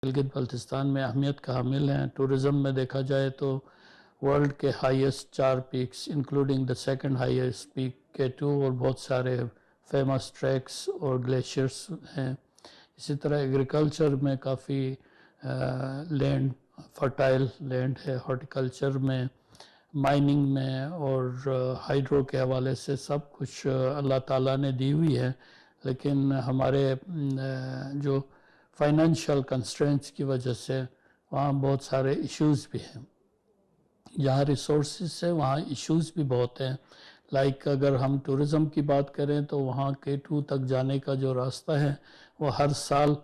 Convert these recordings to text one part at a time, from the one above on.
गिलगित बल्तिस्तान में अहमियत का हामिल हैं। टूरिज़म में देखा जाए तो वर्ल्ड के highest 4 peaks including the second highest peak K2 और बहुत सारे फेमस ट्रैक्स और ग्लेशियर्स हैं। इसी तरह एग्रीकल्चर में काफ़ी लैंड फर्टाइल लैंड है। हॉर्टिकल्चर में, माइनिंग में और हाइड्रो के हवाले से सब कुछ अल्लाह ताला ने दी हुई है, लेकिन हमारे जो फाइनेंशियल कंस्ट्रेंट्स की वजह से वहाँ बहुत सारे इश्यूज़ भी हैं। जहाँ रिसोर्सेज है वहाँ इश्यूज़ भी बहुत हैं। लाइक अगर हम टूरिज़म की बात करें तो वहाँ K2 तक जाने का जो रास्ता है वो हर साल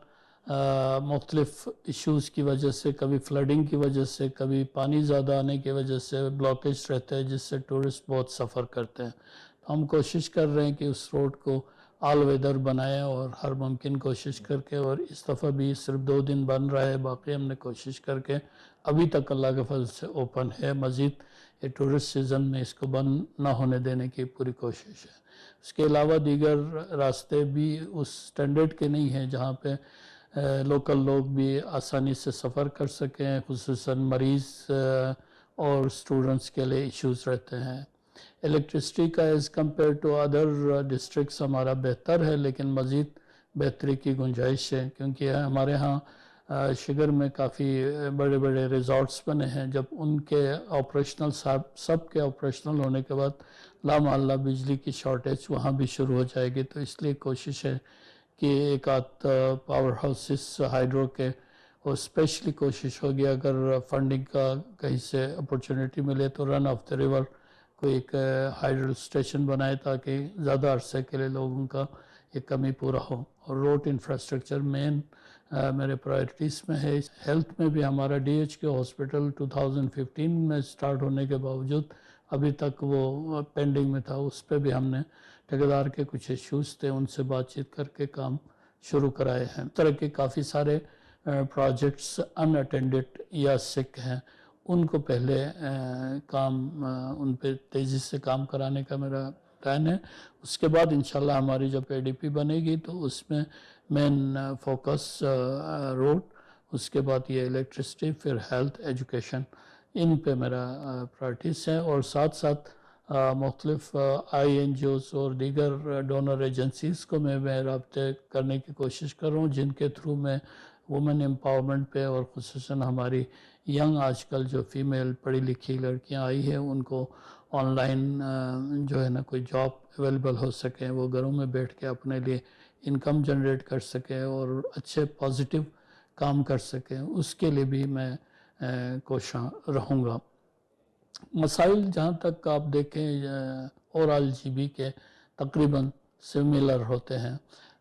मुख्तलिफ़ इश्यूज़ की वजह से, कभी फ्लडिंग की वजह से, कभी पानी ज़्यादा आने की वजह से ब्लॉकेज रहते हैं, जिससे टूरिस्ट बहुत सफ़र करते हैं। तो हम कोशिश कर रहे हैं कि उस रोड को ऑल वेदर बनाएं और हर मुमकिन कोशिश करके, और इस दफ़ा भी सिर्फ 2 दिन बन रहा है, बाकी हमने कोशिश करके अभी तक अल्लाह के फजल से ओपन है। मज़ीद ये टूरिस्ट सीज़न में इसको बंद ना होने देने की पूरी कोशिश है। उसके अलावा दीगर रास्ते भी उस स्टैंडर्ड के नहीं हैं जहाँ पे लोकल लोग भी आसानी से सफ़र कर सकें, खुसूसन मरीज़ और स्टूडेंट्स के लिए इश्यूज़ रहते हैं। इलेक्ट्रिसिटी का as compare to other districts हमारा बेहतर है, लेकिन मज़ीद बेहतरी की गुंजाइश है, क्योंकि हमारे यहाँ शिगर में काफ़ी बड़े बड़े रिज़ॉर्ट्स बने हैं। जब उनके ऑपरेशनल सब के ऑपरेशनल होने के बाद लामहल्ला बिजली की शॉर्टेज वहाँ भी शुरू हो जाएगी। तो इसलिए कोशिश है कि एक आध पावर हाउसेस हाइड्रो के, और स्पेशली कोशिश होगी अगर फंडिंग का कहीं से अपॉर्चुनिटी मिले तो रन ऑफ द रिवर कोई एक हाइड्रो स्टेशन बनाए, ताकि ज़्यादा अरसे के लिए लोगों का ये कमी पूरा हो। और रोड इंफ्रास्ट्रक्चर मेन मेरे प्रायोरिटीज़ में है। हेल्थ में भी हमारा DHK हॉस्पिटल 2015 में स्टार्ट होने के बावजूद अभी तक वो पेंडिंग में था। उस पर भी हमने ठेकेदार के कुछ इश्यूज़ थे, उनसे बातचीत करके काम शुरू कराए हैं। इस तरह के काफ़ी सारे प्रोजेक्ट्स अनअटेंडेड या सिक हैं, उनको पहले उन पे तेज़ी से काम कराने का मेरा प्लान है। उसके बाद इंशाल्लाह हमारी जब ADP बनेगी तो उसमें मेन फोकस रोड, उसके बाद ये इलेक्ट्रिसिटी, फिर हेल्थ, एजुकेशन, इन पे मेरा प्रायोरिटीज़ हैं। और साथ साथ मुख्तलिफ INGOs और दीगर डोनर एजेंसीज़ को मैं राब्ते करने की कोशिश कर रहा हूँ, जिनके थ्रू मैं वुमेन एम्पावरमेंट पे और ख़ुसूसन हमारी यंग आजकल जो फ़ीमेल पढ़ी लिखी लड़कियां आई हैं उनको ऑनलाइन जो है ना कोई जॉब अवेलेबल हो सके, वो घरों में बैठ के अपने लिए इनकम जनरेट कर सकें और अच्छे पॉजिटिव काम कर सकें, उसके लिए भी मैं कोशिश रहूँगा। मसाइल जहाँ तक आप देखें ओवरऑल GB के तकरीबन सिमिलर होते हैं,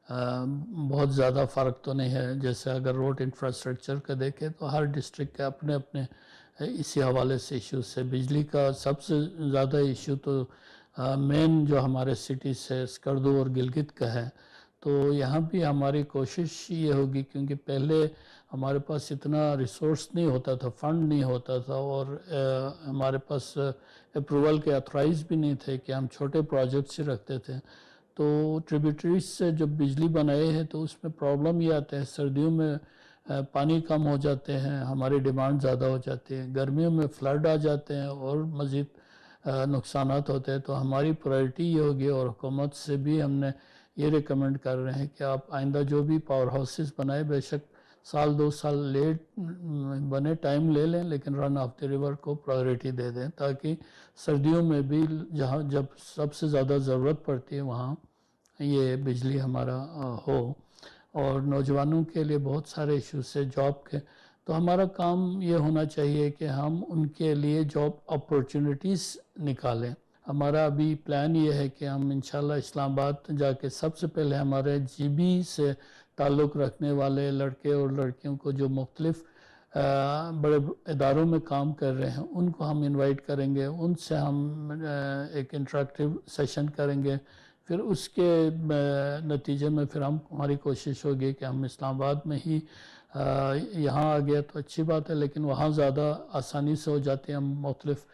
बहुत ज़्यादा फ़र्क तो नहीं है। जैसे अगर रोड इंफ्रास्ट्रक्चर का देखें तो हर डिस्ट्रिक्ट के अपने अपने इसी हवाले से इश्यूज है। बिजली का सबसे ज़्यादा इशू तो मेन जो हमारे सिटी से स्कर्दू और गिलगित का है। तो यहाँ भी हमारी कोशिश ये होगी, क्योंकि पहले हमारे पास इतना रिसोर्स नहीं होता था, फंड नहीं होता था, और हमारे पास अप्रूवल के अथराइज भी नहीं थे कि हम छोटे प्रोजेक्ट्स ही रखते थे। तो ट्रिब्यूटरीज से जब बिजली बनाए हैं तो उसमें प्रॉब्लम ये आता है, सर्दियों में पानी कम हो जाते हैं, हमारी डिमांड ज़्यादा हो जाती है, गर्मियों में फ्लड आ जाते हैं और मज़ीद नुकसानात होते हैं। तो हमारी प्रायोरिटी ये होगी, और हुकूमत से भी हमने ये रिकमेंड कर रहे हैं कि आप आइंदा जो भी पावर हाउसेस बनाए, बेशक 1-2 साल लेट बने, टाइम ले लें, लेकिन रन ऑफ द रिवर को प्रायोरिटी दे दें, ताकि सर्दियों में भी जहाँ जब सबसे ज़्यादा ज़रूरत पड़ती है वहाँ ये बिजली हमारा हो। और नौजवानों के लिए बहुत सारे इश्यूज है जॉब के, तो हमारा काम ये होना चाहिए कि हम उनके लिए जॉब अपॉर्चुनिटीज़ निकालें। हमारा अभी प्लान ये है कि हम इंशाल्लाह इस्लामाबाद जाके सबसे पहले हमारे GB से ताल्लुक़ रखने वाले लड़के और लड़कियों को जो मुख्तलिफ़ बड़े इदारों में काम कर रहे हैं उनको हम इनवाइट करेंगे, उनसे हम एक इंटरेक्टिव सेशन करेंगे। फिर उसके नतीजे में फिर हमारी कोशिश होगी कि हम इस्लामाबाद में ही यहाँ आ गया तो अच्छी बात है, लेकिन वहाँ ज़्यादा आसानी से हो जाती है। हम मुख्तलिफ़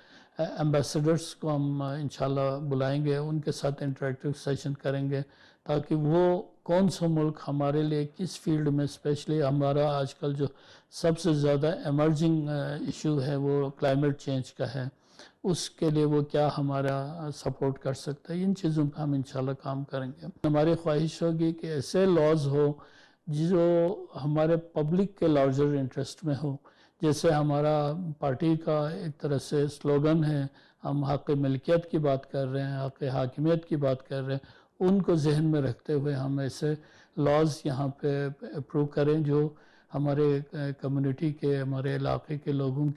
एम्बेसडर्स को हम इंशाल्लाह बुलाएंगे, उनके साथ इंटरेक्टिव सेशन करेंगे تاکہ وہ کون سا ملک ہمارے لیے کس فیلڈ میں، اسپیشلی ہمارا آج کل جو سب سے زیادہ ایمرجنگ ایشو ہے وہ کلائمیٹ چینج کا ہے، اس کے لیے وہ کیا ہمارا سپورٹ کر سکتا ہے. ان چیزوں پہ ہم انشاءاللہ کام کریں گے. ہماری خواہش ہوگی کہ ایسے لاز ہو جو ہمارے پبلک کے لارجر انٹرسٹ میں ہو. جیسے ہمارا پارٹی کا ایک طرح سے سلوگن ہے، ہم حق ملکیت کی بات کر رہے ہیں، حق حاکمیت کی بات کر رہے ہیں، ان کو ذہن میں رکھتے ہوئے ہم ایسے لاز یہاں پہ اپروو کریں جو ہمارے کمیونٹی کے، ہمارے علاقے کے لوگوں